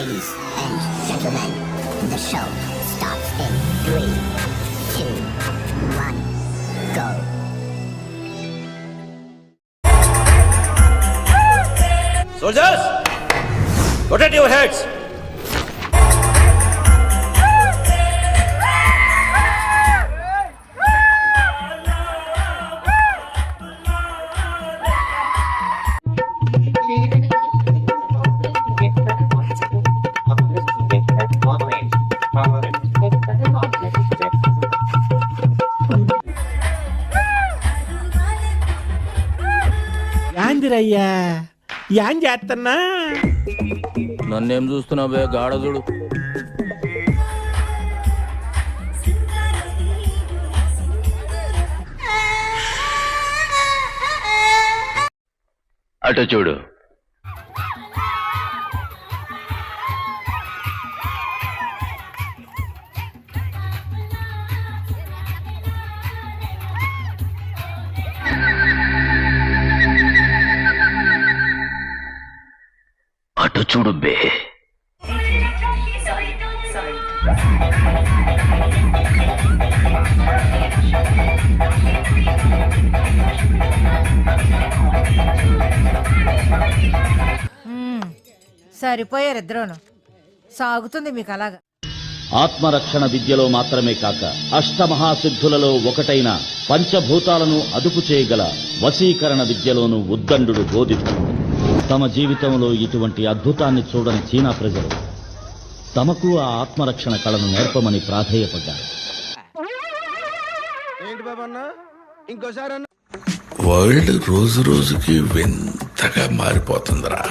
Ladies and gentlemen, the show starts in 3, 2, 1, go. Soldiers, rotate your heads. యాందిరయ్యా యాం చేస్తున్నా నన్నేం చూస్తున్నావే గాఢ చూడు. అటు చూడు. అటు చూడు బే. సరిపోయారిద్దరూను. సాగుతుంది మీకు అలాగా. ఆత్మరక్షణ విద్యలో మాత్రమే కాక అష్టమహాసిద్ధులలో ఒకటైన పంచభూతాలను అదుపు చేయగల వశీకరణ విద్యలోనూ ఉద్దండు బోధితుడు. తమ జీవితంలో ఇటువంటి అద్భుతాన్ని చూడని చీనా ప్రజలు తమకు ఆ ఆత్మరక్షణ కళను నేర్పమని ప్రాధేయపడ్డారు. వరల్డ్ రోజు రోజుకి వింతగా మారిపోతుందిరా.